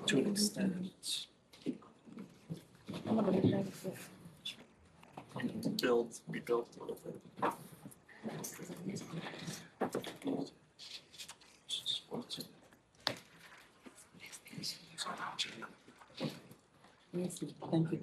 To an extent. Rebuild a little bit. Thank you.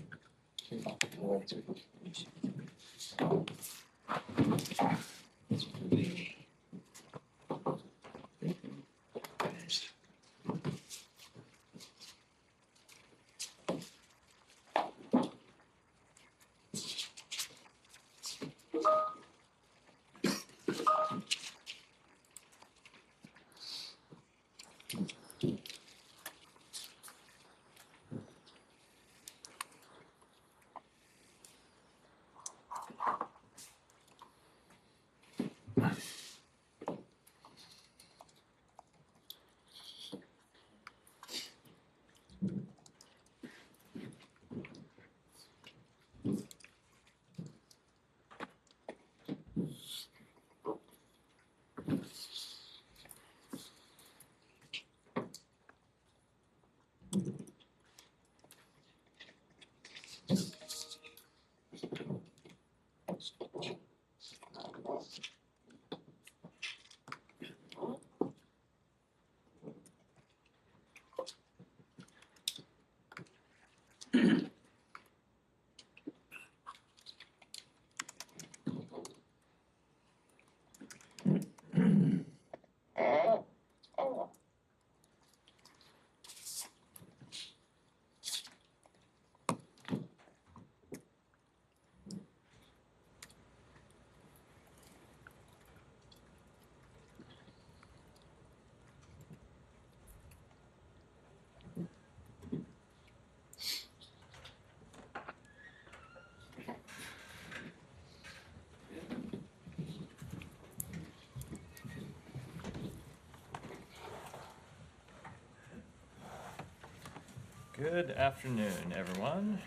Good afternoon, everyone.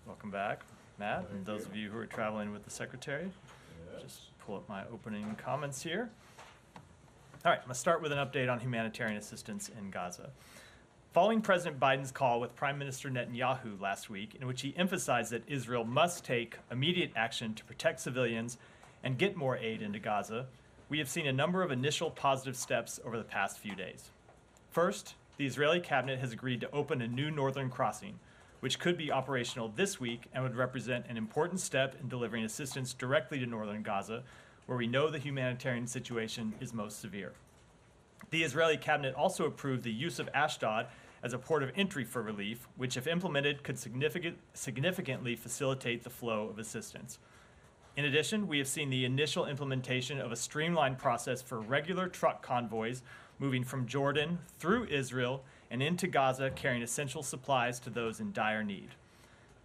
Welcome back, Matt, and those of you who are traveling with the Secretary. Just pull up my opening comments here. All right, I'm going to start with an update on humanitarian assistance in Gaza. Following President Biden's call with Prime Minister Netanyahu last week, in which he emphasized that Israel must take immediate action to protect civilians and get more aid into Gaza, we have seen a number of initial positive steps over the past few days. First, the Israeli cabinet has agreed to open a new northern crossing, which could be operational this week and would represent an important step in delivering assistance directly to northern Gaza, where we know the humanitarian situation is most severe. The Israeli cabinet also approved the use of Ashdod as a port of entry for relief, which, if implemented, could significantly facilitate the flow of assistance. In addition, we have seen the initial implementation of a streamlined process for regular truck convoys moving from Jordan through Israel and into Gaza, carrying essential supplies to those in dire need.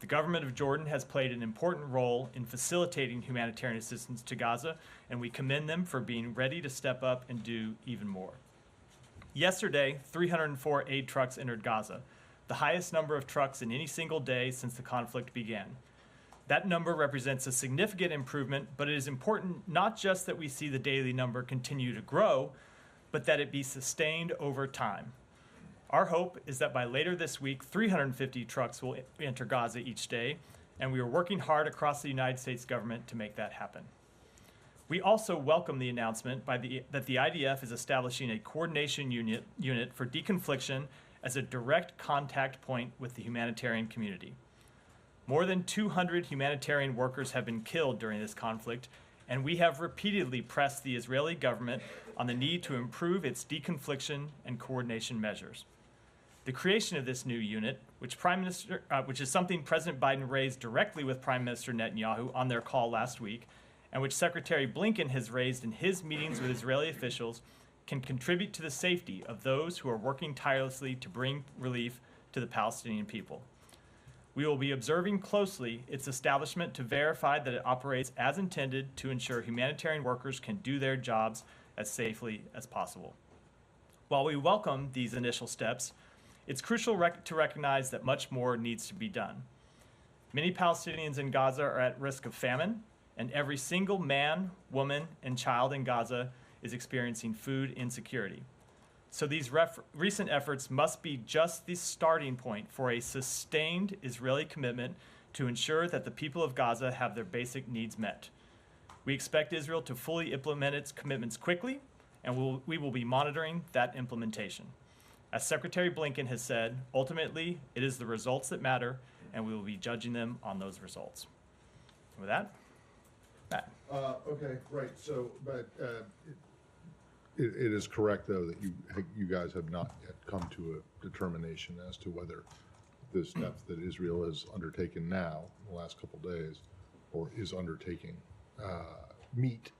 The government of Jordan has played an important role in facilitating humanitarian assistance to Gaza, and we commend them for being ready to step up and do even more. Yesterday, 304 aid trucks entered Gaza, the highest number of trucks in any single day since the conflict began. That number represents a significant improvement, but it is important not just that we see the daily number continue to grow, but that it be sustained over time. Our hope is that by later this week, 350 trucks will enter Gaza each day, and we are working hard across the United States government to make that happen. We also welcome the announcement that the IDF is establishing a coordination unit for deconfliction as a direct contact point with the humanitarian community. More than 200 humanitarian workers have been killed during this conflict, and we have repeatedly pressed the Israeli government on the need to improve its deconfliction and coordination measures. The creation of this new unit, which is something President Biden raised directly with Prime Minister Netanyahu on their call last week, and which Secretary Blinken has raised in his meetings with Israeli officials, can contribute to the safety of those who are working tirelessly to bring relief to the Palestinian people. We will be observing closely its establishment to verify that it operates as intended to ensure humanitarian workers can do their jobs as safely as possible. While we welcome these initial steps, it's crucial to recognize that much more needs to be done. Many Palestinians in Gaza are at risk of famine, and every single man, woman, and child in Gaza is experiencing food insecurity. So these recent efforts must be just the starting point for a sustained Israeli commitment to ensure that the people of Gaza have their basic needs met. We expect Israel to fully implement its commitments quickly, and we will be monitoring that implementation. As Secretary Blinken has said, ultimately, it is the results that matter, and we will be judging them on those results. With that, Matt. Okay, right. So, but it is correct, though, that you guys have not yet come to a determination as to whether the steps that Israel has undertaken now, in the last couple of days, or is undertaking, meet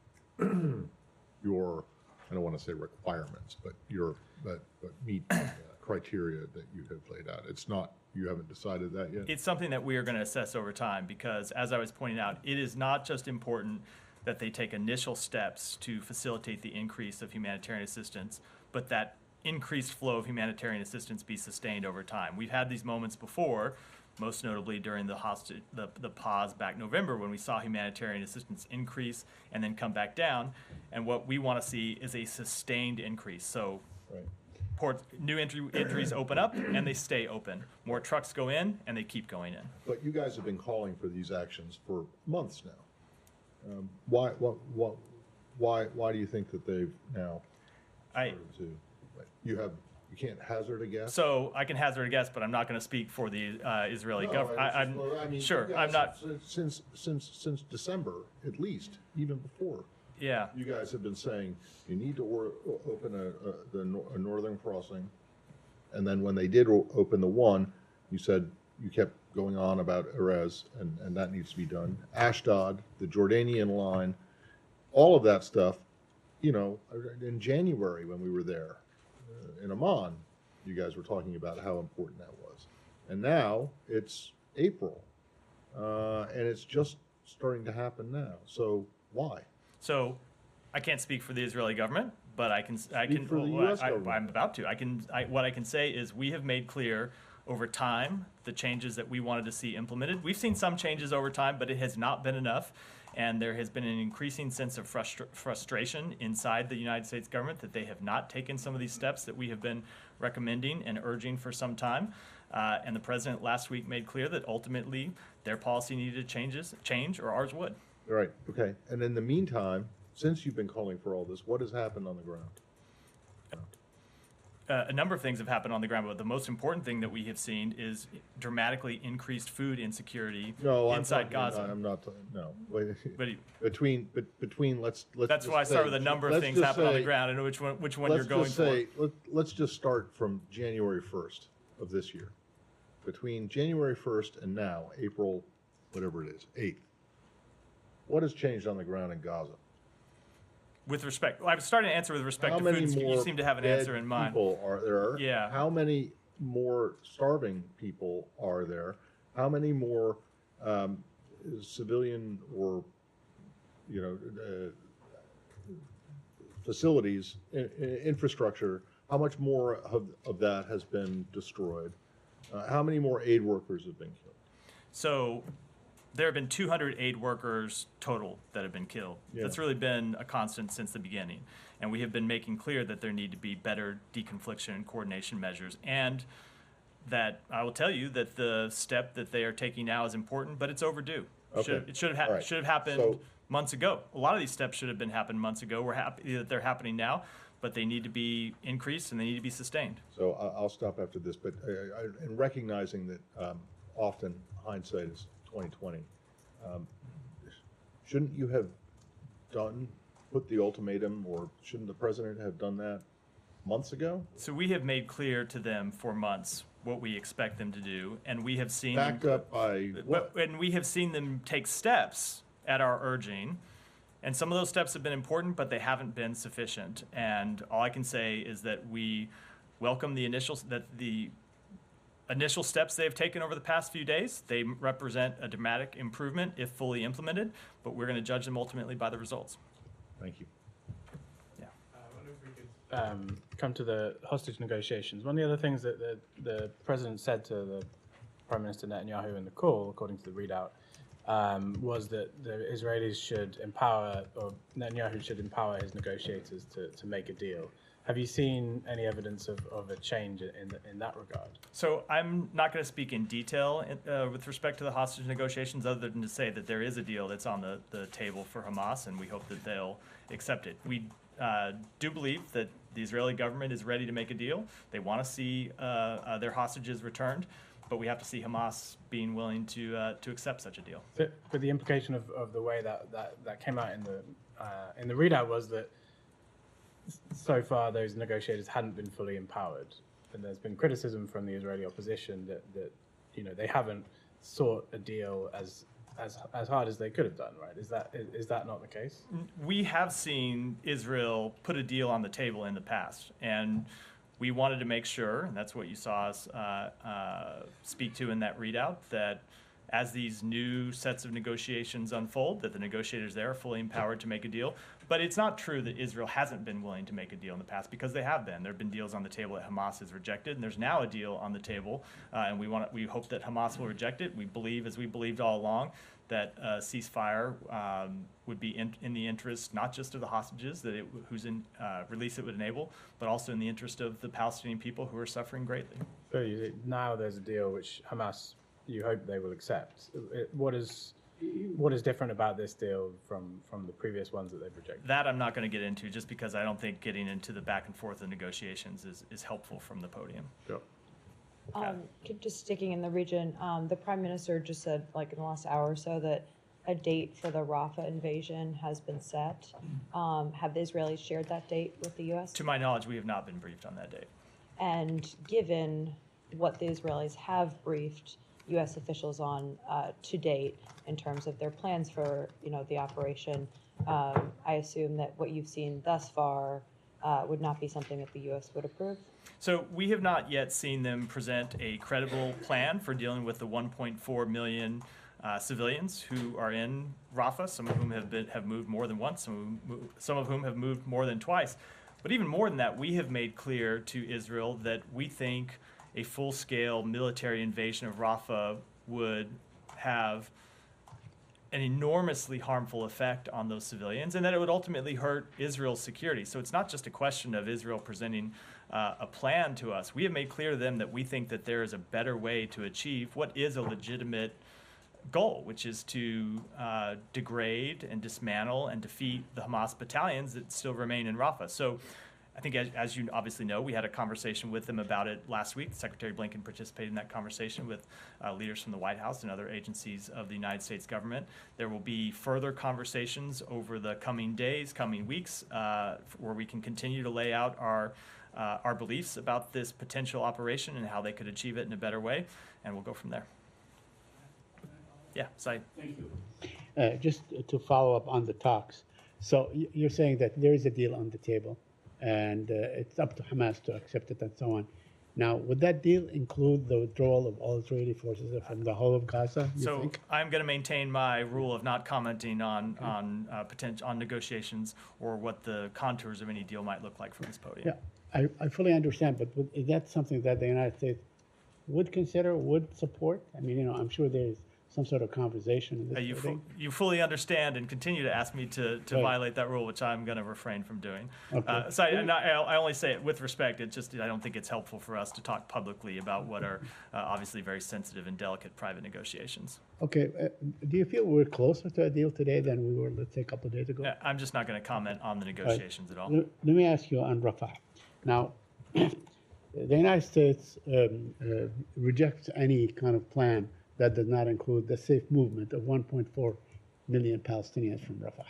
your, I don't want to say requirements, but meet criteria that you have laid out. It's not, you haven't decided that yet? It's something that we are going to assess over time because, as I was pointing out, it is not just important that they take initial steps to facilitate the increase of humanitarian assistance, but that increased flow of humanitarian assistance be sustained over time. We've had these moments before, most notably during the pause back November when we saw humanitarian assistance increase and then come back down. And what we want to see is a sustained increase. So new entries open up and they stay open. More trucks go in and they keep going in. But you guys have been calling for these actions for months now. Why do you think that they've now started to? You can't hazard a guess. So I can hazard a guess, but I'm not going to speak for the Israeli government. I mean, sure. I'm not. Since December, at least, even before. Yeah. You guys have been saying you need to open a northern crossing, and then when they did open the one, you said you kept going on about Erez, and that needs to be done. Ashdod, the Jordanian line, all of that stuff. You know, in January when we were there in Amman, you guys were talking about how important that was, and now it's April, and it's just starting to happen now. So why? So, I can't speak for the Israeli government, but I can. For the US government. I'm about to. What I can say is we have made clear over time the changes that we wanted to see implemented. We've seen some changes over time, but it has not been enough, and there has been an increasing sense of frustration inside the United States government that they have not taken some of these steps that we have been recommending and urging for some time. And the president last week made clear that ultimately their policy needed to change, or ours would. All right. Okay. And in the meantime, since you've been calling for all this, what has happened on the ground? A number of things have happened on the ground, but the most important thing that we have seen is dramatically increased food insecurity inside Gaza. I'm not. No. Wait. But between let's. That's why I start with a number of things happen on the ground and which one you're going for. Let's just start from January 1st of this year. Between January 1st and now, April, whatever it is, 8th. What has changed on the ground in Gaza? With respect, I was starting to answer with respect to food. You seem to have an answer in mind. How many more people are there? Yeah. How many more starving people are there? How many more civilian or facilities, infrastructure? How much more of that has been destroyed? How many more aid workers have been killed? So there have been 200 aid workers total that have been killed. Yeah. That's really been a constant since the beginning. And we have been making clear that there need to be better deconfliction and coordination measures. And that I will tell you that the step that they are taking now is important, but it's overdue. Okay. It should have happened months ago. A lot of these steps should have happened months ago. We're happy that they're happening now, but they need to be increased and they need to be sustained. So I'll stop after this, but in recognizing that often hindsight is 2020. Shouldn't you have put the ultimatum, or shouldn't the president have done that months ago? So we have made clear to them for months what we expect them to do, and we have seen backed up by what? And we have seen them take steps at our urging And some of those steps have been important, but they haven't been sufficient. And all I can say is that we welcome the initial steps they've taken over the past few days. They represent a dramatic improvement if fully implemented, but we're going to judge them ultimately by the results. Thank you. Yeah. I wonder if we could come to the hostage negotiations. One of the other things that the president said to the Prime Minister Netanyahu in the call, according to the readout, was that the Israelis should empower, or Netanyahu should empower his negotiators to make a deal. Have you seen any evidence of a change in that regard? So I'm not going to speak in detail with respect to the hostage negotiations, other than to say that there is a deal that's on the table for Hamas, and we hope that they'll accept it. We do believe that the Israeli government is ready to make a deal. They want to see their hostages returned, but we have to see Hamas being willing to accept such a deal. But the implication of the way that came out in the readout was that so far those negotiators hadn't been fully empowered, and there's been criticism from the Israeli opposition that they haven't sought a deal as hard as they could have done. Right? Is that not the case? We have seen Israel put a deal on the table in the past, and we wanted to make sure, and that's what you saw us speak to in that readout, that as these new sets of negotiations unfold, that the negotiators there are fully empowered to make a deal. But it's not true that Israel hasn't been willing to make a deal in the past, because they have been. There have been deals on the table that Hamas has rejected, and there's now a deal on the table, and we hope that Hamas will reject it. We believe, as we believed all along, that a ceasefire would be in the interest not just of the hostages whose release it would enable, but also in the interest of the Palestinian people who are suffering greatly. So now there's a deal which Hamas, you hope they will accept. What is different about this deal from the previous ones that they've rejected? That I'm not going to get into, just because I don't think getting into the back and forth of negotiations is helpful from the podium. Sure. Just sticking in the region, the Prime Minister just said, like in the last hour or so, that a date for the Rafah invasion has been set. Have the Israelis shared that date with the U.S.? To my knowledge, we have not been briefed on that date. And given what the Israelis have briefed U.S. officials on to date in terms of their plans for the operation, I assume that what you've seen thus far would not be something that the U.S. would approve? So we have not yet seen them present a credible plan for dealing with the 1.4 million civilians who are in Rafah, some of whom have moved more than once, some of whom have moved more than twice. But even more than that, we have made clear to Israel that we think a full-scale military invasion of Rafah would have an enormously harmful effect on those civilians, and that it would ultimately hurt Israel's security. So it's not just a question of Israel presenting a plan to us. We have made clear to them that we think that there is a better way to achieve what is a legitimate goal, which is to degrade and dismantle and defeat the Hamas battalions that still remain in Rafah. So I think, as you obviously know, we had a conversation with them about it last week. Secretary Blinken participated in that conversation with leaders from the White House and other agencies of the United States government. There will be further conversations over the coming days, coming weeks, where we can continue to lay out our beliefs about this potential operation and how they could achieve it in a better way, and we'll go from there. Yeah, Saeed. Thank you. Just to follow up on the talks. So you're saying that there is a deal on the table, and it's up to Hamas to accept it and so on. Now, would that deal include the withdrawal of all Israeli forces from the whole of Gaza, you think? I'm going to maintain my rule of not commenting on negotiations or what the contours of any deal might look like from this podium. Yeah, I fully understand, but is that something that the United States would consider, would support? I mean, I'm sure there's some sort of conversation in this you fully understand and continue to ask me to Right. violate that rule, which I'm going to refrain from doing. Okay. So I only say it with respect. It's just I don't think it's helpful for us to talk publicly about what are obviously very sensitive and delicate private negotiations. Okay, do you feel we're closer to a deal today than we were, let's say, a couple of days ago? I'm just not going to comment on the negotiations at all. Let me ask you on Rafah. Now, the United States rejects any kind of plan that does not include the safe movement of 1.4 million Palestinians from Rafah.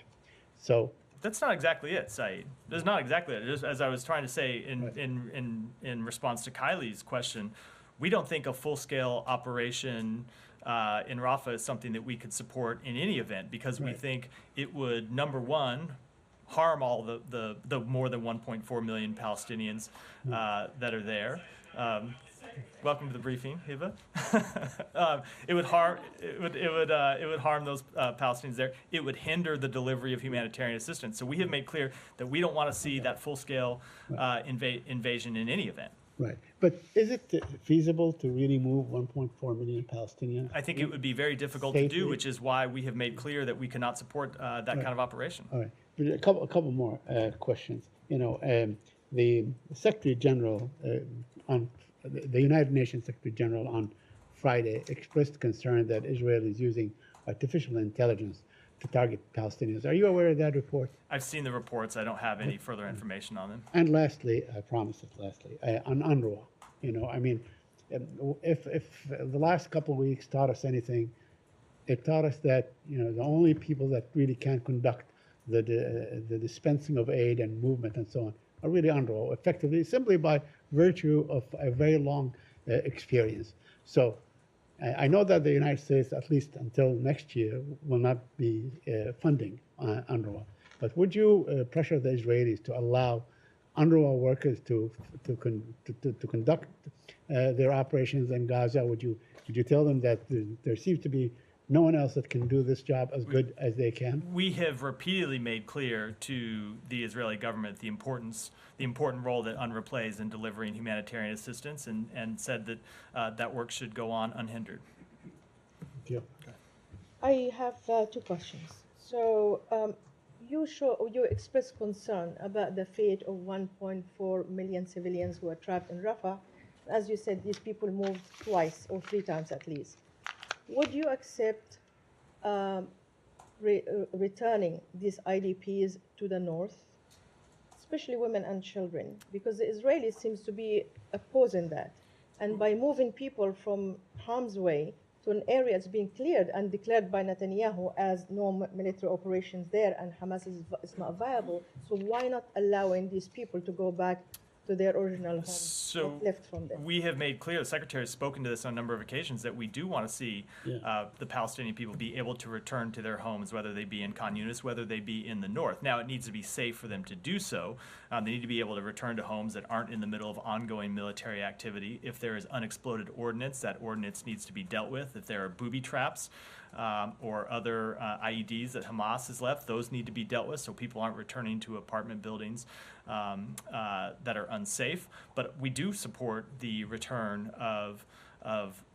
So that's not exactly it, Saeed. That's not exactly it. Just as I was trying to say in response to Kylie's question, we don't think a full-scale operation in Rafah is something that we could support in any event, because we Right. think it would, number one, harm all the more than 1.4 million Palestinians that are there. Welcome to the briefing, Hiba. It would harm those Palestinians there. It would hinder the delivery of humanitarian assistance. So we have made clear that we don't want to see that full-scale invasion in any event. Right. But is it feasible to really move 1.4 million Palestinians? I think it would be very difficult to do, Safely? which is why we have made clear that we cannot support that kind of operation. All right. But a couple more questions. The Secretary General the United Nations Secretary General on Friday expressed concern that Israel is using artificial intelligence to target Palestinians. Are you aware of that report? I've seen the reports. I don't have any further information on them. And lastly, I promise it lastly, on UNRWA, if the last couple of weeks taught us anything, it taught us that, the only people that really can conduct the dispensing of aid and movement and so on are really UNRWA, effectively, simply by virtue of a very long experience. So I know that the United States, at least until next year, will not be funding UNRWA. But would you pressure the Israelis to allow UNRWA workers to conduct their operations in Gaza? Would you tell them that there seems to be no one else that can do this job as good as they can? We have repeatedly made clear to the Israeli government the important role that UNRWA plays in delivering humanitarian assistance, and said that that work should go on unhindered. Thank you. I have two questions. So you expressed concern about the fate of 1.4 million civilians who are trapped in Rafah. As you said, these people moved twice or three times at least. Would you accept returning these IDPs to the north, especially women and children? Because the Israelis seems to be opposing that. And by moving people from harm's way to an area that's being cleared and declared by Netanyahu as no military operations there, and Hamas is not viable, so why not allowing these people to go back to their original homes, So what left from them? we have made clear, the Secretary has spoken to this on a number of occasions, that we do want to see the Palestinian people be able to return to their homes, whether they be in Khan Yunis, whether they be in the north. Now, it needs to be safe for them to do so. They need to be able to return to homes that aren't in the middle of ongoing military activity. If there is unexploded ordnance, that ordnance needs to be dealt with. If there are booby traps or other IEDs that Hamas has left, those need to be dealt with, so people aren't returning to apartment buildings that are unsafe. But we do support the return of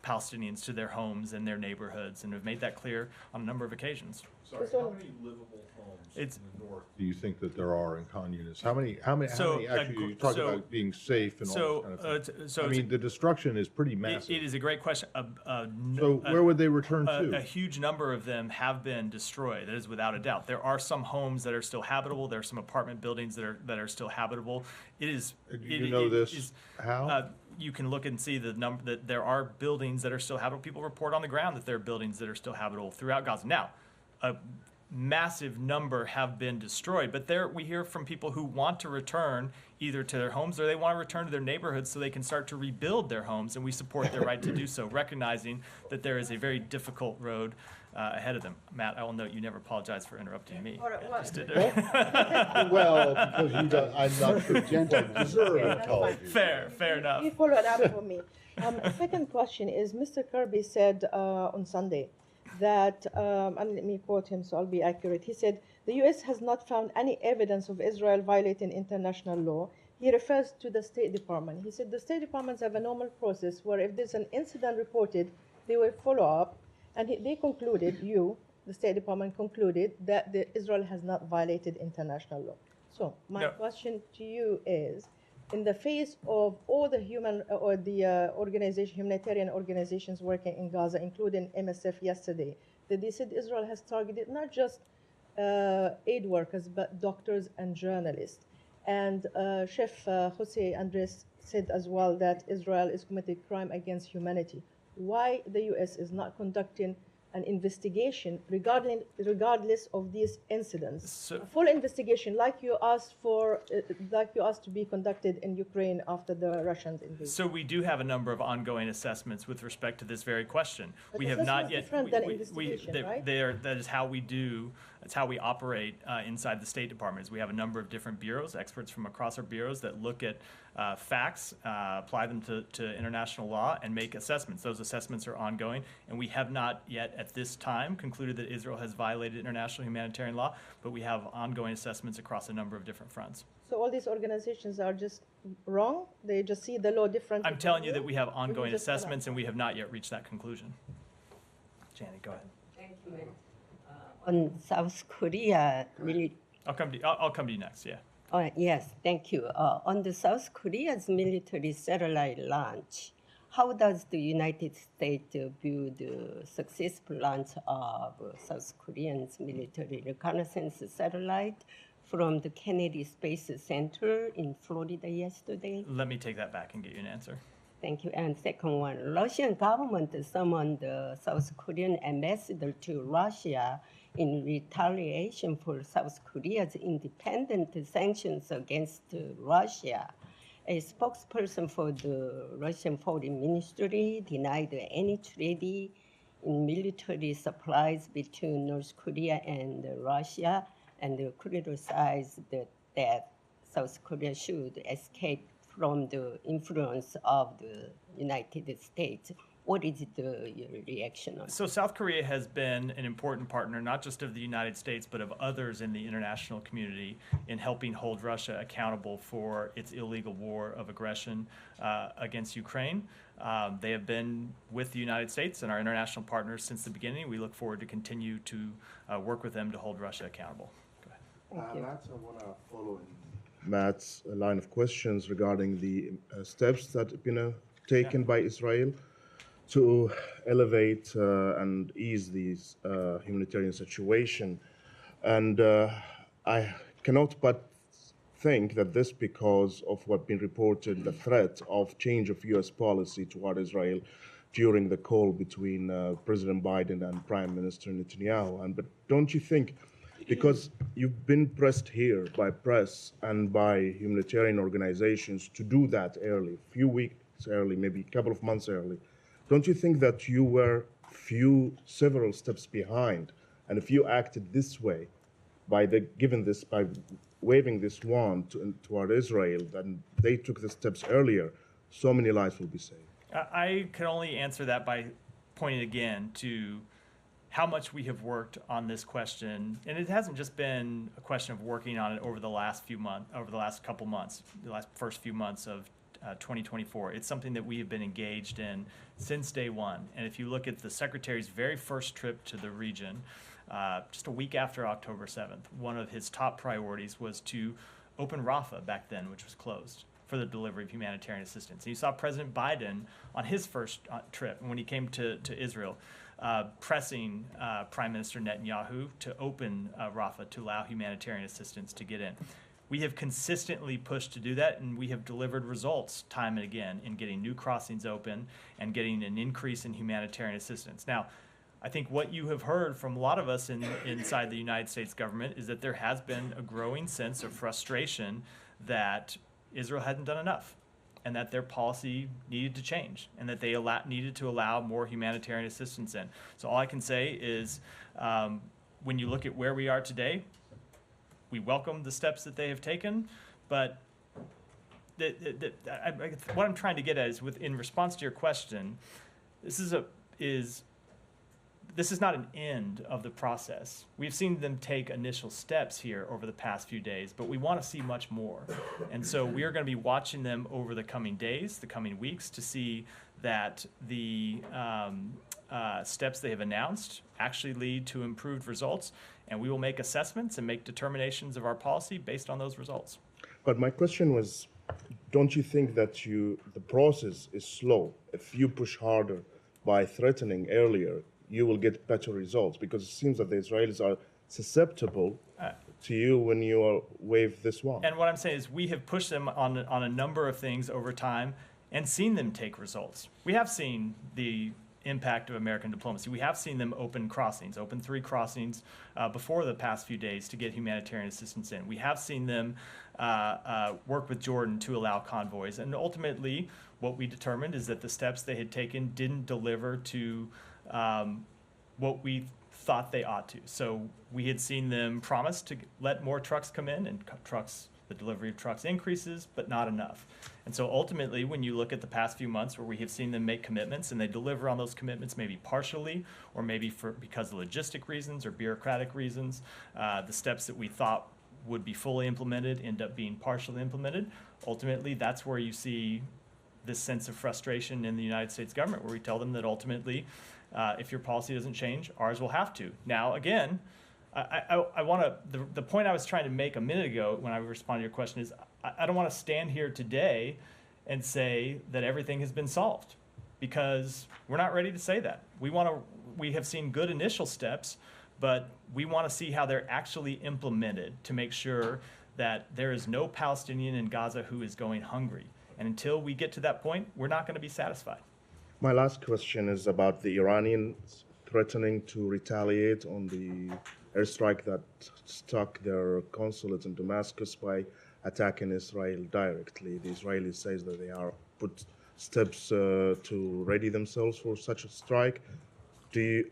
Palestinians to their homes and their neighborhoods, and have made that clear on a number of occasions. Sorry, how many livable homes in the north do you think that there are in Khan Yunis? How many actually, you talk about being safe and all this kind of thing. I mean, the destruction is pretty massive. It is a great question. So where would they return to? A huge number of them have been destroyed. That is without a doubt. There are some homes that are still habitable. There are some apartment buildings that are still habitable. It is. You know this? How? You can look and see the number that there are buildings that are still habitable. People report on the ground that there are buildings that are still habitable throughout Gaza. Now, a massive number have been destroyed, but there we hear from people who want to return either to their homes or they want to return to their neighborhoods so they can start to rebuild their homes, and we support their right to do so, recognizing that there is a very difficult road ahead of them. Matt, I will note you never apologized for interrupting me. All right, well, Just did it. Well, because I'm not sure gentlemen deserve an apology. Fair enough. You followed up for me. Second question is, Mr. Kirby said on Sunday that, and let me quote him so I'll be accurate. He said, the U.S. has not found any evidence of Israel violating international law. He refers to the State Department. He said the State Departments have a normal process where if there's an incident reported, they will follow up. And they concluded, the State Department concluded that Israel has not violated international law. So my question to you is, in the face of all the humanitarian organizations working in Gaza, including MSF yesterday, that they said Israel has targeted not just aid workers, but doctors and journalists. And Chef Jose Andres said as well that Israel is committing crime against humanity. Why the U.S. is not conducting an investigation regardless of these incidents. So- A full investigation, like you asked for, to be conducted in Ukraine after the Russians invaded. So we do have a number of ongoing assessments with respect to this very question. But We have not assessment's yet. different than investigation, right? That is how we do. It's how we operate inside the State Department. Is we have a number of different bureaus, experts from across our bureaus that look at facts, apply them to international law, and make assessments. Those assessments are ongoing, and we have not yet at this time concluded that Israel has violated international humanitarian law, but we have ongoing assessments across a number of different fronts. So all these organizations are just wrong? They just see the law differently? I'm telling you that we have Or you ongoing just cannot? assessments, and we have not yet reached that conclusion. Janet, go ahead. Thank you, ma'am. On South Korea, I'll come to you next. Yeah. yes, thank you. On the South Korea's military satellite launch, how does the United States view the successful launch of South Korean's military reconnaissance satellite from the Kennedy Space Center in Florida yesterday? Let me take that back and get you an answer. Thank you. And second one, Russian government summoned the South Korean ambassador to Russia in retaliation for South Korea's independent sanctions against Russia. A spokesperson for the Russian Foreign Ministry denied any treaty in military supplies between North Korea and Russia and criticized that South Korea should escape from the influence of the United States. What is your reaction on? So South Korea has been an important partner, not just of the United States, but of others in the international community in helping hold Russia accountable for its illegal war of aggression against Ukraine. They have been with the United States and our international partners since the beginning. We look forward to continue to work with them to hold Russia accountable. Go ahead. Thank you. Matt, I want to follow in Matt's line of questions regarding the steps that have been taken by Israel to elevate and ease this humanitarian situation. And I cannot but think that this because of what been reported, the threat of change of U.S. policy toward Israel during the call between President Biden and Prime Minister Netanyahu. But don't you think, because you've been pressed here by press and by humanitarian organizations to do that early, a few weeks early, maybe a couple of months early, don't you think that you were several steps behind? And if you acted this way, by waving this wand toward Israel, then they took the steps earlier, so many lives will be saved. I can only answer that by pointing again to how much we have worked on this question, and it hasn't just been a question of working on it over the last couple months, the first few months of 2024. It's something that we have been engaged in since day one. And if you look at the Secretary's very first trip to the region, just a week after October 7th, one of his top priorities was to open Rafah back then, which was closed, for the delivery of humanitarian assistance. And you saw President Biden on his first trip, when he came to Israel, pressing Prime Minister Netanyahu to open Rafah to allow humanitarian assistance to get in. We have consistently pushed to do that, and we have delivered results time and again in getting new crossings open and getting an increase in humanitarian assistance. Now, I think what you have heard from a lot of us inside the United States government is that there has been a growing sense of frustration that Israel hadn't done enough, and that their policy needed to change, and that they needed to allow more humanitarian assistance in. So all I can say is, when you look at where we are today, we welcome the steps that they have taken, but what I'm trying to get at is, in response to your question, this is not an end of the process. We've seen them take initial steps here over the past few days, but we want to see much more. And so we are going to be watching them over the coming days, the coming weeks, to see that the steps they have announced actually lead to improved results. And we will make assessments and make determinations of our policy based on those results. But my question was, don't you think that the process is slow? If you push harder by threatening earlier, you will get better results, because it seems that the Israelis are susceptible to you when you wave this wand. And what I'm saying is, we have pushed them on a number of things over time and seen them take results. We have seen the impact of American diplomacy. We have seen them open 3 crossings before the past few days to get humanitarian assistance in. We have seen them work with Jordan to allow convoys. And ultimately, what we determined is that the steps they had taken didn't deliver to what we thought they ought to. So we had seen them promise to let more trucks come in, and the delivery of trucks increases, but not enough. And so ultimately, when you look at the past few months where we have seen them make commitments and they deliver on those commitments maybe partially, or maybe because of logistic reasons or bureaucratic reasons, the steps that we thought would be fully implemented end up being partially implemented. Ultimately, that's where you see this sense of frustration in the United States government, where we tell them that ultimately, if your policy doesn't change, ours will have to. Now, again, I want to, the point I was trying to make a minute ago when I responded to your question is, I don't want to stand here today and say that everything has been solved, because we're not ready to say that. We have seen good initial steps, but we want to see how they're actually implemented to make sure that there is no Palestinian in Gaza who is going hungry. And until we get to that point, we're not going to be satisfied. My last question is about the Iranians threatening to retaliate on the airstrike that struck their consulate in Damascus by attacking Israel directly. The Israelis say that they are put steps to ready themselves for such a strike.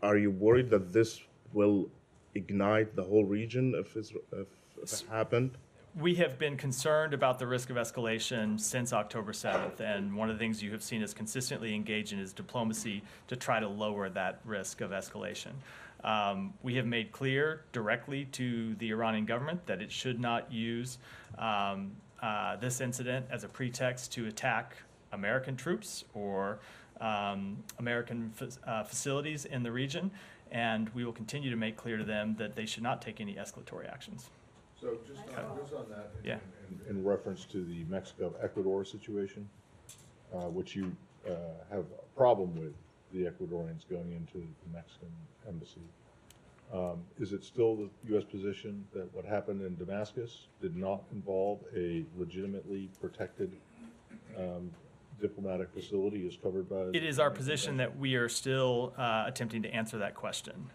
Are you worried that this will ignite the whole region if it happened? We have been concerned about the risk of escalation since October 7th, and one of the things you have seen us consistently engage in is diplomacy to try to lower that risk of escalation. We have made clear directly to the Iranian government that it should not use this incident as a pretext to attack American troops or American facilities in the region, and we will continue to make clear to them that they should not take any escalatory actions. So just on that, Yeah. in reference to the Mexico-Ecuador situation, which you have a problem with the Ecuadorians going into the Mexican embassy, is it still the U.S. position that what happened in Damascus did not involve a legitimately protected diplomatic facility as covered by? It is our position that we are still attempting to answer that question,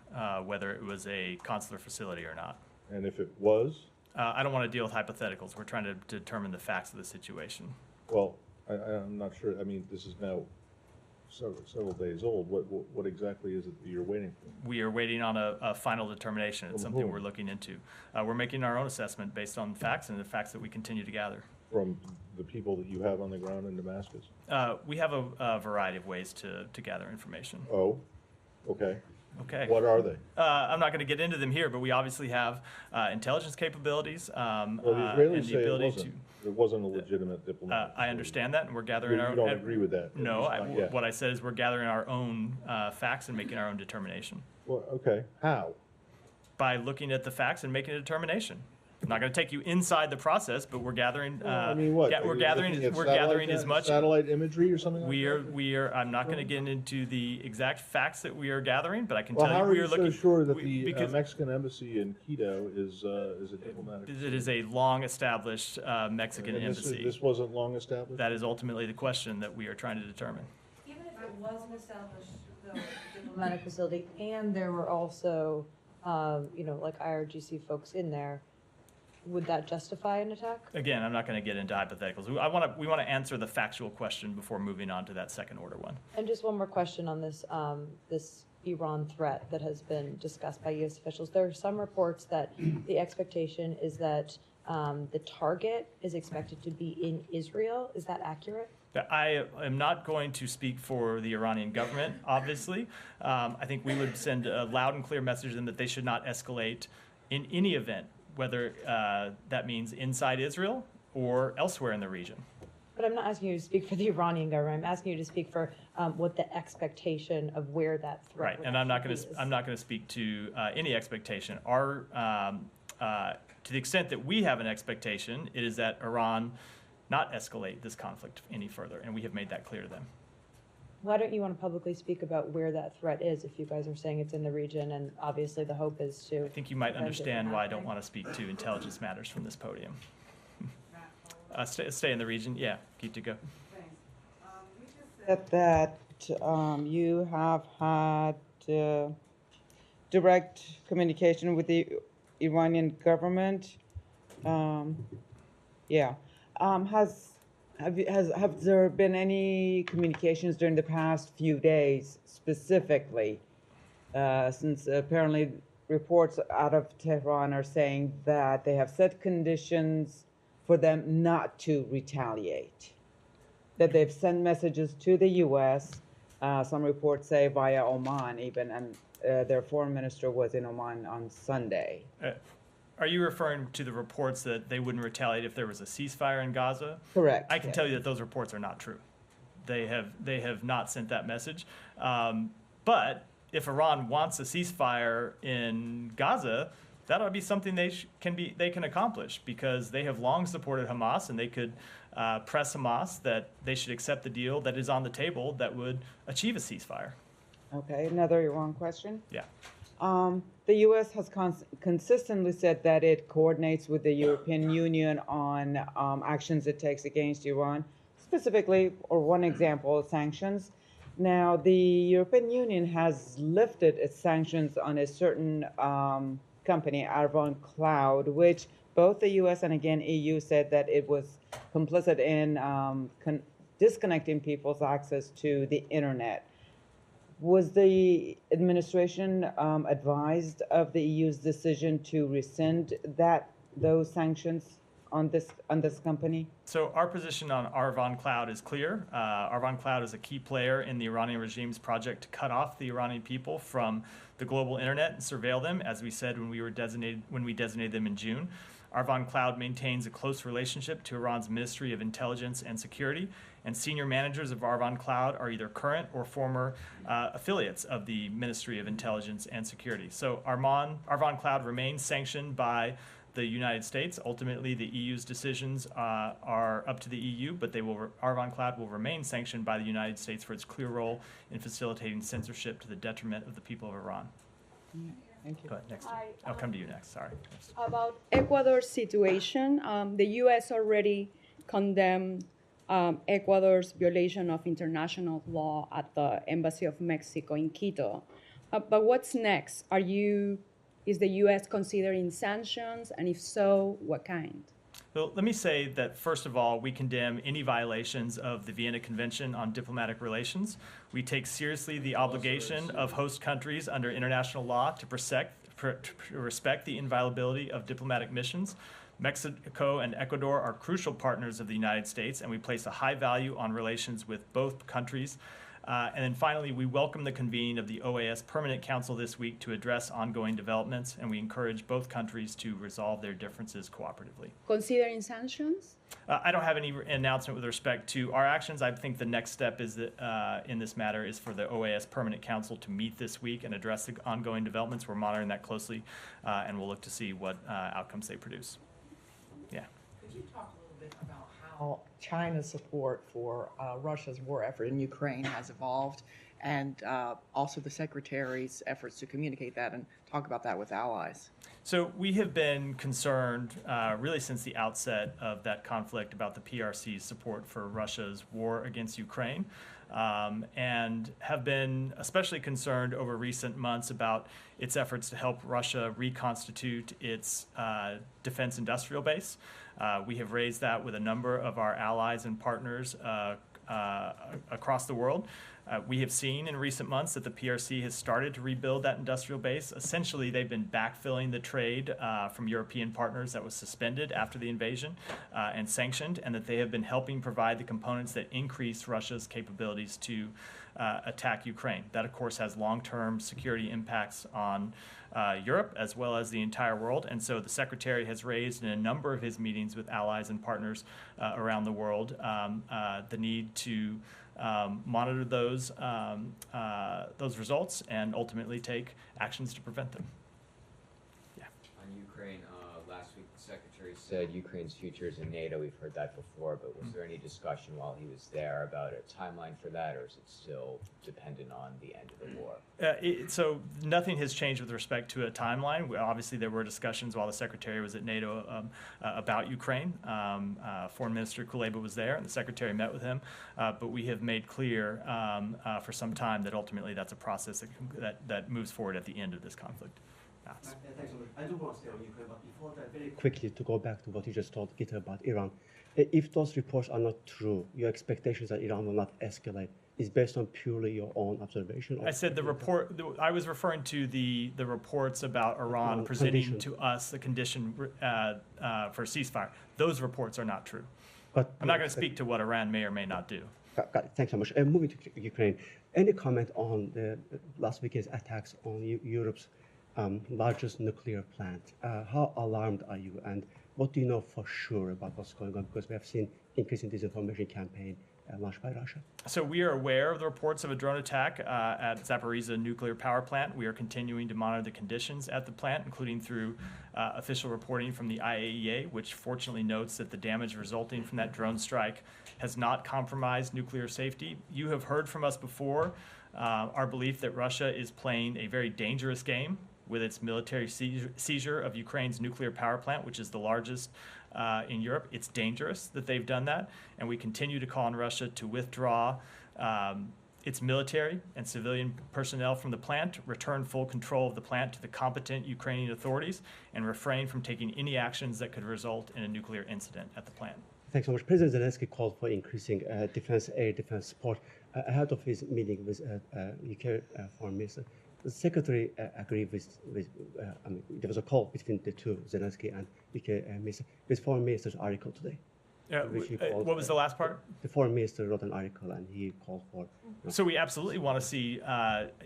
whether it was a consular facility or not. And if it was? I don't want to deal with hypotheticals. We're trying to determine the facts of the situation. Well, I'm not sure. I mean, this is now several days old. What exactly is it that you're waiting for? We are waiting on a final determination. It's From something whom? we're looking into. We're making our own assessment based on facts and the facts that we continue to gather. From the people that you have on the ground in Damascus? We have a variety of ways to gather information. Oh, okay. Okay. What are they? I'm not going to get into them here, but we obviously have intelligence capabilities Well, the and Israelis the say ability it wasn't a legitimate to. diplomatic. I understand that, and we're gathering our. You don't agree with that? No, at least not yet. what I said is we're gathering our own facts and making our own determination Well, okay. How? by looking at the facts and making a determination. I'm not going to take you inside the process, but we're gathering. I mean, what? We're Are you gathering. looking at We're gathering satellite as much. satellite imagery or something like that? We are. I'm not going to get into the exact facts that we are gathering, but I can Well, tell how you are we you are so looking. sure that because the Mexican embassy in Quito is a diplomatic? it is a long-established Mexican And embassy. This wasn't long established? That is ultimately the question that we are trying to determine. Even if it was an established diplomatic facility, and there were also, like IRGC folks in there, would that justify an attack? Again, I'm not going to get into hypotheticals. We want to answer the factual question before moving on to that second order one. And just one more question on this, this Iran threat that has been discussed by U.S. officials. There are some reports that the expectation is that the target is expected to be in Israel. Is that accurate? I am not going to speak for the Iranian government, obviously. I think we would send a loud and clear message to them that they should not escalate in any event, whether that means inside Israel or elsewhere in the region. But I'm not asking you to speak for the Iranian government. I'm asking you to speak for what the expectation of where that threat Right, would and I'm not actually going be to. I'm not going to speak to any expectation. Our to the extent that we have an expectation, it is that Iran not escalate this conflict any further, and we have made that clear to them. Why don't you want to publicly speak about where that threat is if you guys are saying it's in the region, and obviously the hope is to... I think you might prevent it understand from why I don't happening? want to speak to intelligence matters from this podium. Stay in the region. Yeah, keep to go. You just said that you have had direct communication with the Iranian government. Yeah. Have there been any communications during the past few days specifically, since apparently reports out of Tehran are saying that they have set conditions for them not to retaliate, that they've sent messages to the U.S., some reports say via Oman even, and their foreign minister was in Oman on Sunday. Are you referring to the reports that they wouldn't retaliate if there was a ceasefire in Gaza? Correct. I can tell you that those reports are not true. They have not sent that message. But if Iran wants a ceasefire in Gaza, that ought to be something they can accomplish, because they have long supported Hamas, and they could press Hamas that they should accept the deal that is on the table that would achieve a ceasefire. Okay, another Iran question. Yeah. The U.S. has consistently said that it coordinates with the European Union on actions it takes against Iran, specifically, or one example, sanctions. Now, the European Union has lifted its sanctions on a certain company, Arvon Cloud, which both the U.S. and again EU said that it was complicit in disconnecting people's access to the internet. Was the administration advised of the EU's decision to rescind those sanctions on this company? So our position on Arvon Cloud is clear. Arvon Cloud is a key player in the Iranian regime's project to cut off the Iranian people from the global internet and surveil them, as we said when we designated them in June. Arvon Cloud maintains a close relationship to Iran's Ministry of Intelligence and Security, and senior managers of Arvon Cloud are either current or former affiliates of the Ministry of Intelligence and Security. So Arvon Cloud remains sanctioned by the United States. Ultimately, the EU's decisions are up to the EU, but Arvon Cloud will remain sanctioned by the United States for its clear role in facilitating censorship to the detriment of the people of Iran. Thank you. Go ahead, next. I'll come to you next, sorry. About Ecuador's situation, the U.S. already condemned Ecuador's violation of international law at the Embassy of Mexico in Quito. But what's next? Is the U.S. considering sanctions, and if so, what kind? Well, let me say that, first of all, we condemn any violations of the Vienna Convention on Diplomatic Relations. We take seriously the obligation of host countries under international law to respect the inviolability of diplomatic missions. Mexico and Ecuador are crucial partners of the United States, and we place a high value on relations with both countries. And then finally, we welcome the convening of the OAS Permanent Council this week to address ongoing developments, and we encourage both countries to resolve their differences cooperatively. Considering sanctions? I don't have any announcement with respect to our actions. I think the next step is that, in this matter is for the OAS Permanent Council to meet this week and address the ongoing developments. We're monitoring that closely, and we'll look to see what outcomes they produce. Yeah. Could you talk a little bit about how China's support for Russia's war effort in Ukraine has evolved, and also the Secretary's efforts to communicate that and talk about that with allies? So we have been concerned really since the outset of that conflict about the PRC's support for Russia's war against Ukraine, and have been especially concerned over recent months about its efforts to help Russia reconstitute its defense industrial base. We have raised that with a number of our allies and partners across the world. We have seen in recent months that the PRC has started to rebuild that industrial base. Essentially, they've been backfilling the trade from European partners that was suspended after the invasion and sanctioned, and that they have been helping provide the components that increase Russia's capabilities to attack Ukraine. That, of course, has long-term security impacts on Europe as well as the entire world. And so the Secretary has raised in a number of his meetings with allies and partners around the world the need to monitor those results and ultimately take actions to prevent them. Yeah. On Ukraine, last week the Secretary said Ukraine's future is in NATO. We've heard that before, but was there any discussion while he was there about a timeline for that, or is it still dependent on the end of the war? So nothing has changed with respect to a timeline. Obviously, there were discussions while the Secretary was at NATO about Ukraine. Foreign Minister Kuleba was there, and the Secretary met with him. But we have made clear for some time that ultimately that's a process that moves forward at the end of this conflict. Thanks so much. I do want to stay on Ukraine, but before that, very quickly to go back to what you just told Gita about Iran. If those reports are not true, your expectations that Iran will not escalate is based on purely your own observation? I said the report. I was referring to the reports about Iran presenting to us the condition for ceasefire. Those reports are not true. But I'm not going to speak to what Iran may or may not do. Got it. Thanks so much. Moving to Ukraine, any comment on the last weekend's attacks on Europe's largest nuclear plant? How alarmed are you, and what do you know for sure about what's going on? Because we have seen increasing disinformation campaign launched by Russia. So we are aware of the reports of a drone attack at Zaporizhzhia nuclear power plant. We are continuing to monitor the conditions at the plant, including through official reporting from the IAEA, which fortunately notes that the damage resulting from that drone strike has not compromised nuclear safety. You have heard from us before our belief that Russia is playing a very dangerous game with its military seizure of Ukraine's nuclear power plant, which is the largest in Europe. It's dangerous that they've done that, and we continue to call on Russia to withdraw its military and civilian personnel from the plant, return full control of the plant to the competent Ukrainian authorities, and refrain from taking any actions that could result in a nuclear incident at the plant. Thanks so much. President Zelensky called for increasing air defense support ahead of his meeting with UK Foreign Minister. The Secretary agreed with there was a call between the two, Zelensky and UK Minister, with Foreign Minister's article today. What was the last part? The Foreign Minister wrote an article and he called for... So we absolutely want to see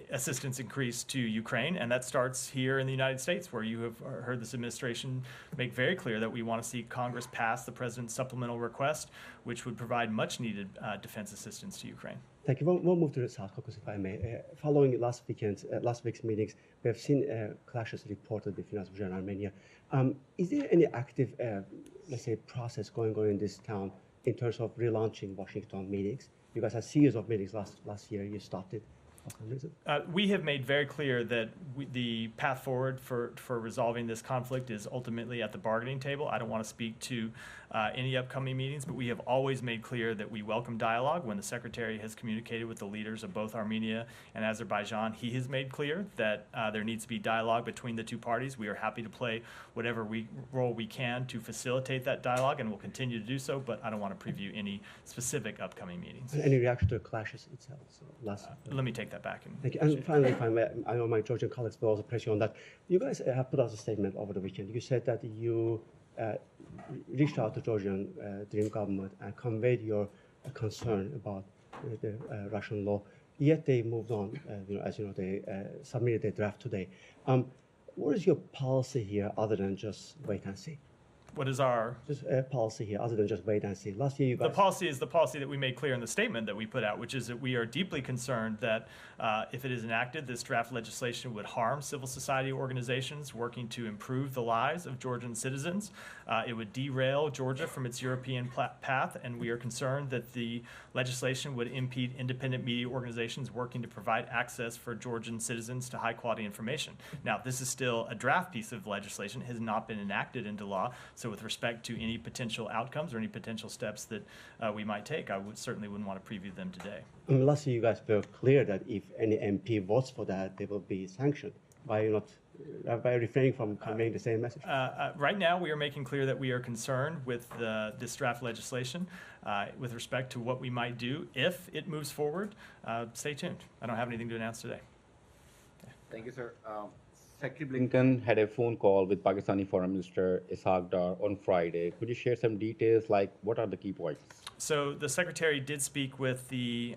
assistance increase to Ukraine, and that starts here in the United States, where you have heard this administration make very clear that we want to see Congress pass the President's supplemental request, which would provide much-needed defense assistance to Ukraine. Thank you. We'll move to the South Caucasus, if I may. Following last week's meetings, we have seen clashes reported between Azerbaijan and Armenia. Is there any active, let's say, process going on in this town in terms of relaunching Washington meetings? You guys had a series of meetings last year. You stopped it. We have made very clear that the path forward for resolving this conflict is ultimately at the bargaining table. I don't want to speak to any upcoming meetings, but we have always made clear that we welcome dialogue. When the Secretary has communicated with the leaders of both Armenia and Azerbaijan, he has made clear that there needs to be dialogue between the two parties. We are happy to play whatever role we can to facilitate that dialogue, and we'll continue to do so, but I don't want to preview any specific upcoming meetings. Any reaction to the clashes itself? So let me take that back. Thank you. And finally, if I may, I know my Georgian colleagues will also press you on that. You guys have put out a statement over the weekend. You said that you reached out to Georgian Dream government and conveyed your concern about the Russian law. Yet they moved on. As you know, they submitted their draft today. What is your policy here, other than just wait and see? What is our policy here, other than just wait and see? Last year, you guys... The policy is the policy that we made clear in the statement that we put out, which is that we are deeply concerned that if it is enacted, this draft legislation would harm civil society organizations working to improve the lives of Georgian citizens. It would derail Georgia from its European path, and we are concerned that the legislation would impede independent media organizations working to provide access for Georgian citizens to high-quality information. Now, this is still a draft piece of legislation. It has not been enacted into law. So with respect to any potential outcomes or any potential steps that we might take, I certainly wouldn't want to preview them today. Last year, you guys were clear that if any MP votes for that, they will be sanctioned. By refraining from conveying the same message? Right now, we are making clear that we are concerned with this draft legislation with respect to what we might do if it moves forward. Stay tuned. I don't have anything to announce today. Thank you, sir. Secretary Blinken had a phone call with Pakistani Foreign Minister Ishaq Dar on Friday. Could you share some details, like what are the key points? So the Secretary did speak with the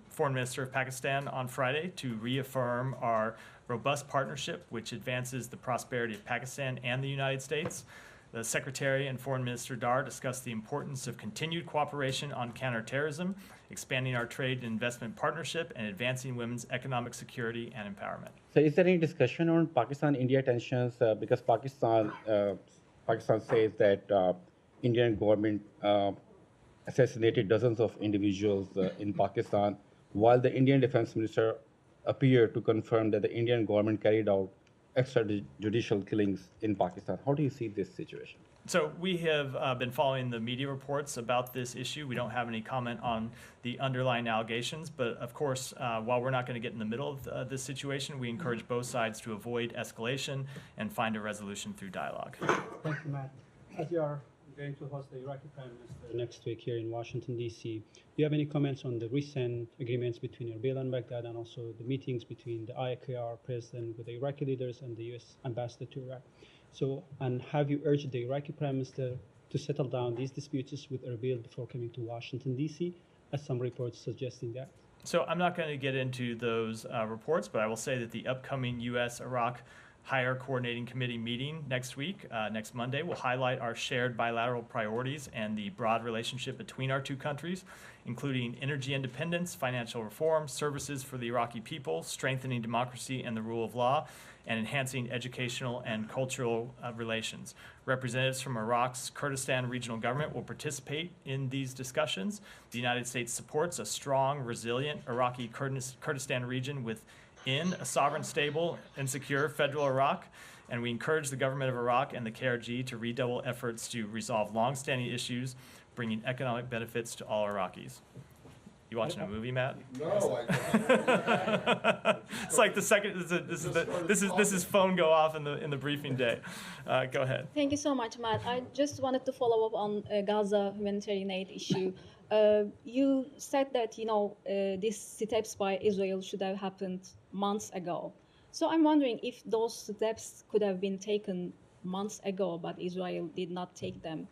Foreign Minister of Pakistan on Friday to reaffirm our robust partnership, which advances the prosperity of Pakistan and the United States. The Secretary and Foreign Minister Dar discussed the importance of continued cooperation on counterterrorism, expanding our trade and investment partnership, and advancing women's economic security and empowerment. So is there any discussion on Pakistan-India tensions? Because Pakistan Pakistan says that Indian government assassinated dozens of individuals in Pakistan, while the Indian Defense Minister appeared to confirm that the Indian government carried out extrajudicial killings in Pakistan. How do you see this situation? So we have been following the media reports about this issue. We don't have any comment on the underlying allegations, but of course, while we're not going to get in the middle of this situation, we encourage both sides to avoid escalation and find a resolution through dialogue. Thank you, Matt. As you are going to host the Iraqi Prime Minister next week here in Washington, D.C., do you have any comments on the recent agreements between Erbil and Baghdad and also the meetings between the IAKR president with the Iraqi leaders and the U.S. ambassador to Iraq? So, and have you urged the Iraqi Prime Minister to settle down these disputes with Erbil before coming to Washington, D.C., as some reports suggesting that? So I'm not going to get into those reports, but I will say that the upcoming U.S.-Iraq Higher Coordinating Committee meeting next week, next Monday, will highlight our shared bilateral priorities and the broad relationship between our two countries, including energy independence, financial reform, services for the Iraqi people, strengthening democracy and the rule of law, and enhancing educational and cultural relations. Representatives from Iraq's Kurdistan regional government will participate in these discussions. The United States supports a strong, resilient Iraqi Kurdistan region within a sovereign, stable, and secure federal Iraq, and we encourage the government of Iraq and the KRG to redouble efforts to resolve long-standing issues, bringing economic benefits to all Iraqis. You watching a movie, Matt? No, It's like the second. This is phone go off in the briefing day. Go ahead. Thank you so much, Matt. I just wanted to follow up on Gaza humanitarian aid issue. You said that these steps by Israel should have happened months ago. So I'm wondering if those steps could have been taken months ago, but Israel did not take them.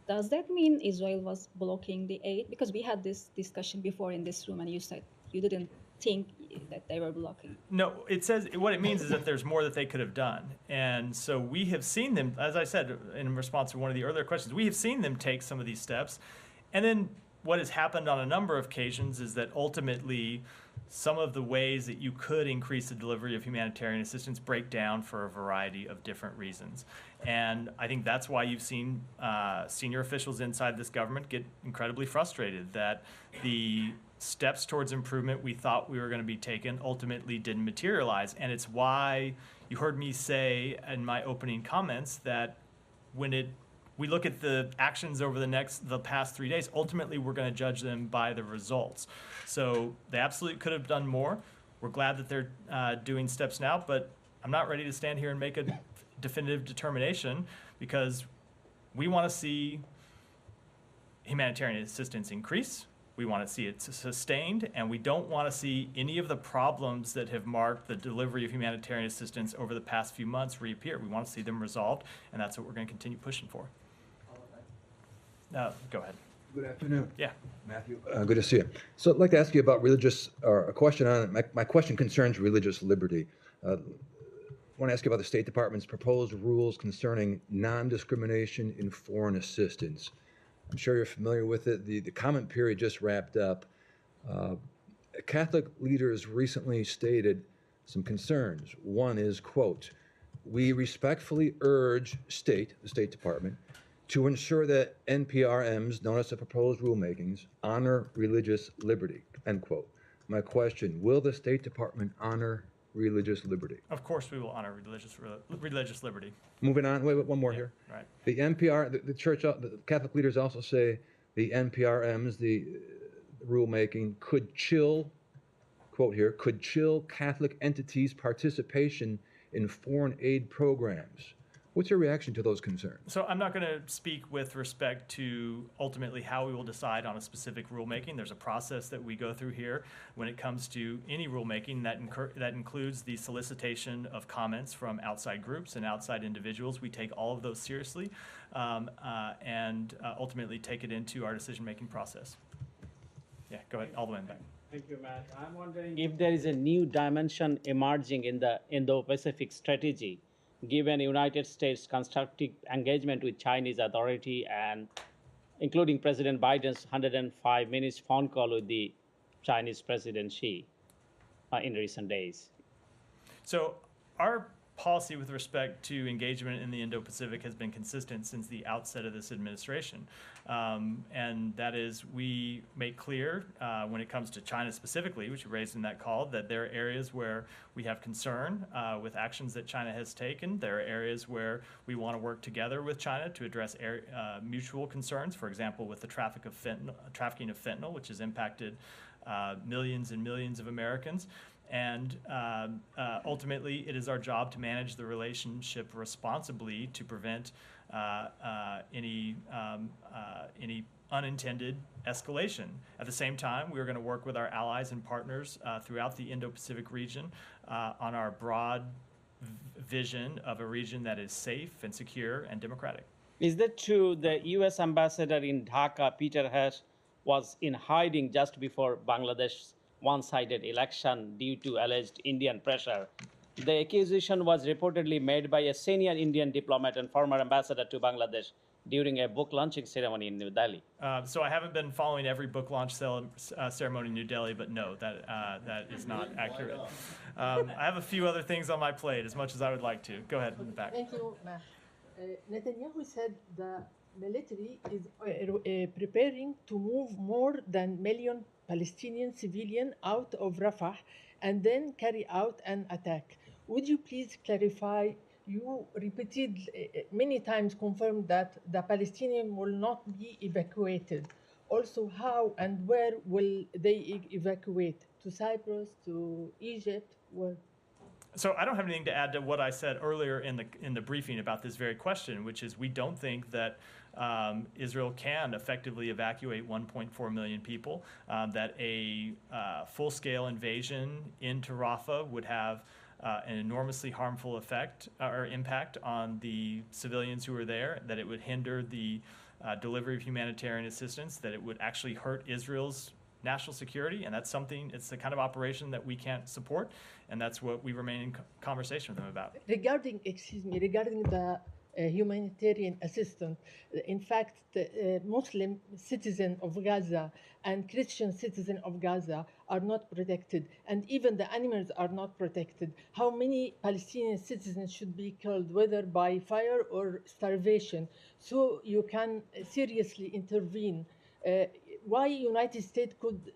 Does that mean Israel was blocking the aid? Because we had this discussion before in this room, and you said you didn't think that they were blocking. No, it says what it means is that there's more that they could have done. And so we have seen them, as I said in response to one of the earlier questions, we have seen them take some of these steps. And then what has happened on a number of occasions is that ultimately some of the ways that you could increase the delivery of humanitarian assistance break down for a variety of different reasons. And I think that's why you've seen senior officials inside this government get incredibly frustrated that the steps towards improvement we thought we were going to be taken ultimately didn't materialize. And it's why you heard me say in my opening comments that when we look at the actions over the past 3 days, ultimately we're going to judge them by the results. So they absolutely could have done more. We're glad that they're doing steps now, but I'm not ready to stand here and make a definitive determination because we want to see humanitarian assistance increase. We want to see it sustained, and we don't want to see any of the problems that have marked the delivery of humanitarian assistance over the past few months reappear. We want to see them resolved, and that's what we're going to continue pushing for. Go ahead. Good afternoon. Yeah. Matthew, good to see you. So I'd like to ask you about a question on it. My question concerns religious liberty. I want to ask you about the State Department's proposed rules concerning non-discrimination in foreign assistance. I'm sure you're familiar with it. The comment period just wrapped up. Catholic leaders recently stated some concerns. One is, quote, "We respectfully urge the State Department, to ensure that NPRMs, known as the proposed rulemakings, honor religious liberty," end quote. My question, will the State Department honor religious liberty? Of course we will honor religious liberty. Moving on, wait, one more here. Right. The NPR, the church, the Catholic leaders also say the NPRMs, the rulemaking could chill, quote here, could chill Catholic entities' participation in foreign aid programs. What's your reaction to those concerns? So I'm not going to speak with respect to ultimately how we will decide on a specific rulemaking. There's a process that we go through here when it comes to any rulemaking that includes the solicitation of comments from outside groups and outside individuals. We take all of those seriously and ultimately take it into our decision-making process. Yeah, go ahead, all the way back. Thank you, Matt. I'm wondering if there is a new dimension emerging in the Indo-Pacific strategy, given United States' constructive engagement with Chinese authority and including President Biden's 105 minutes phone call with the Chinese President Xi in recent days. So our policy with respect to engagement in the Indo-Pacific has been consistent since the outset of this administration. And that is, we make clear when it comes to China specifically, which you raised in that call, that there are areas where we have concern with actions that China has taken. There are areas where we want to work together with China to address mutual concerns, for example, with the trafficking of fentanyl, which has impacted millions and millions of Americans. And ultimately, it is our job to manage the relationship responsibly to prevent any unintended escalation. At the same time, we are going to work with our allies and partners throughout the Indo-Pacific region on our broad vision of a region that is safe and secure and democratic. Is that true? The U.S. ambassador in Dhaka, Peter Hess, was in hiding just before Bangladesh's one-sided election due to alleged Indian pressure. The accusation was reportedly made by a senior Indian diplomat and former ambassador to Bangladesh during a book launching ceremony in New Delhi. So I haven't been following every book launch ceremony in New Delhi, but no, that is not accurate. I have a few other things on my plate, as much as I would like to. Go ahead in the back. Thank you, Matt. Netanyahu said the military is preparing to move more than million Palestinian civilians out of Rafah and then carry out an attack. Would you please clarify? You repeated many times confirmed that the Palestinians will not be evacuated. Also, how and where will they evacuate? To Cyprus, to Egypt? Where? So I don't have anything to add to what I said earlier in the briefing about this very question, which is we don't think that Israel can effectively evacuate 1.4 million people, that a full-scale invasion into Rafah would have an enormously harmful effect or impact on the civilians who are there, that it would hinder the delivery of humanitarian assistance, that it would actually hurt Israel's national security, and that's something, it's the kind of operation that we can't support, and that's what we remain in conversation with them about. Regarding the humanitarian assistance, in fact, the Muslim citizens of Gaza and Christian citizens of Gaza are not protected, and even the animals are not protected. How many Palestinian citizens should be killed, whether by fire or starvation, so you can seriously intervene? Why United States could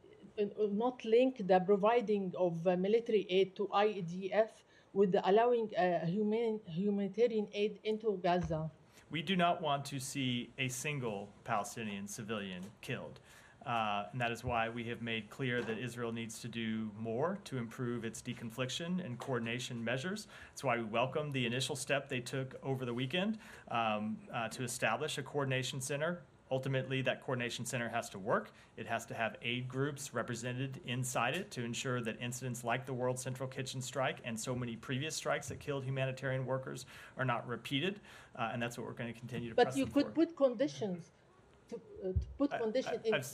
not link the providing of military aid to IDF with allowing humanitarian aid into Gaza? We do not want to see a single Palestinian civilian killed. And that is why we have made clear that Israel needs to do more to improve its deconfliction and coordination measures. That's why we welcome the initial step they took over the weekend to establish a coordination center. Ultimately, that coordination center has to work. It has to have aid groups represented inside it to ensure that incidents like the World Central Kitchen strike and so many previous strikes that killed humanitarian workers are not repeated. And that's what we're going to continue to press But you them could for. put conditions to put conditions in. I've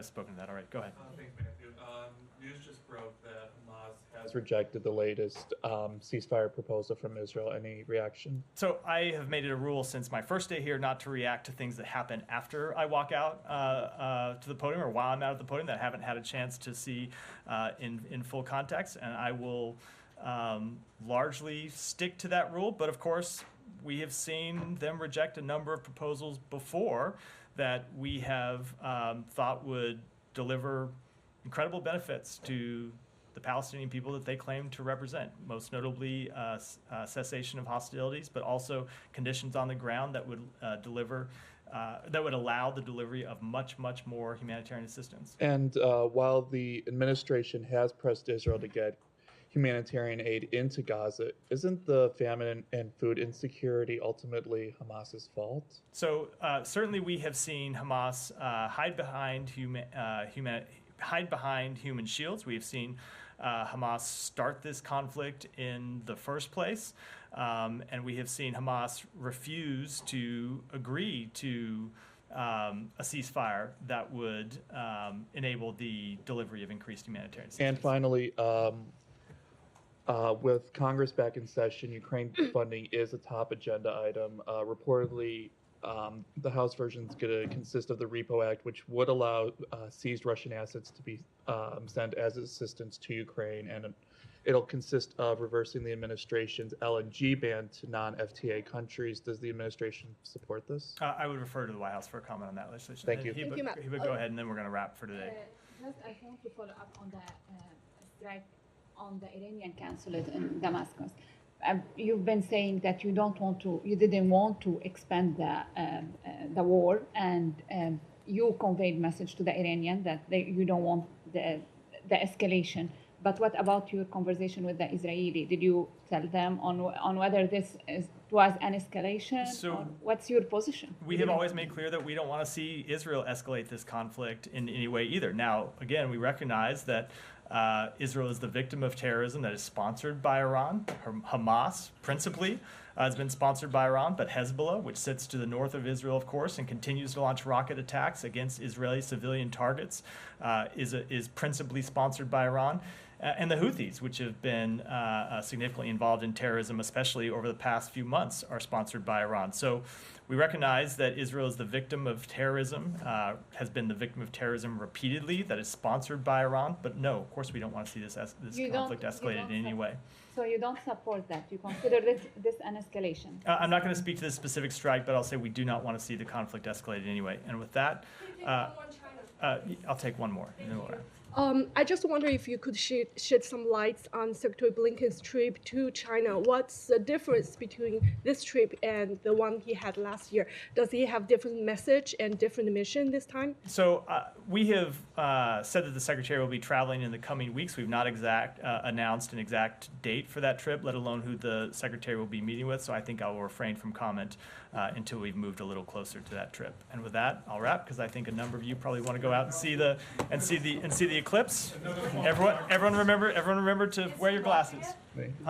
spoken to that. All right, go ahead. Thanks, Matthew. News just broke that Hamas has rejected the latest ceasefire proposal from Israel. Any reaction? So I have made it a rule since my first day here not to react to things that happen after I walk out to the podium or while I'm out at the podium that I haven't had a chance to see in full context, and I will largely stick to that rule. But of course, we have seen them reject a number of proposals before that we have thought would deliver incredible benefits to the Palestinian people that they claim to represent, most notably cessation of hostilities, but also conditions on the ground that would that would allow the delivery of much, much more humanitarian assistance. And while the administration has pressed Israel to get humanitarian aid into Gaza, isn't the famine and food insecurity ultimately Hamas's fault? So certainly we have seen Hamas hide behind human shields. We have seen Hamas start this conflict in the first place, and we have seen Hamas refuse to agree to a ceasefire that would enable the delivery of increased humanitarian assistance. And finally, with Congress back in session, Ukraine funding is a top agenda item. Reportedly, the House version is going to consist of the Repo Act, which would allow seized Russian assets to be sent as assistance to Ukraine. And it'll consist of reversing the administration's LNG ban to non-FTA countries. Does the administration support this? I would refer to the White House for a comment on that legislation. Thank you. He Matt. would go ahead, and then we're going to wrap for today. Just I want to follow up on the strike on the Iranian consulate in Damascus. You've been saying that you didn't want to expand the war, and you conveyed message to the Iranian that you don't want the escalation. But what about your conversation with the Israeli? Did you tell them on whether this was an escalation? So or what's your position? We have always made clear that we don't want to see Israel escalate this conflict in any way either. Now, again, we recognize that Israel is the victim of terrorism that is sponsored by Iran. Hamas, principally, has been sponsored by Iran, but Hezbollah, which sits to the north of Israel, of course, and continues to launch rocket attacks against Israeli civilian targets, is principally sponsored by Iran. And the Houthis, which have been significantly involved in terrorism, especially over the past few months, are sponsored by Iran. So we recognize that Israel is the victim of terrorism, has been the victim of terrorism repeatedly, that is sponsored by Iran. But no, of course, we don't want to see this conflict escalated in any way. So you don't support that? You consider this an escalation? I'm not going to speak to this specific strike, but I'll say we do not want to see the conflict escalated anyway. And with that, I'll take one more. And then we'll wrap. I just wonder if you could shed some lights on Secretary Blinken's trip to China. What's the difference between this trip and the one he had last year? Does he have different message and different mission this time? So we have said that the Secretary will be traveling in the coming weeks. We've not announced an exact date for that trip, let alone who the Secretary will be meeting with. So I think I will refrain from comment until we've moved a little closer to that trip. And with that, I'll wrap, because I think a number of you probably want to go out and see the eclipse. Everyone remember to wear your glasses. Huh?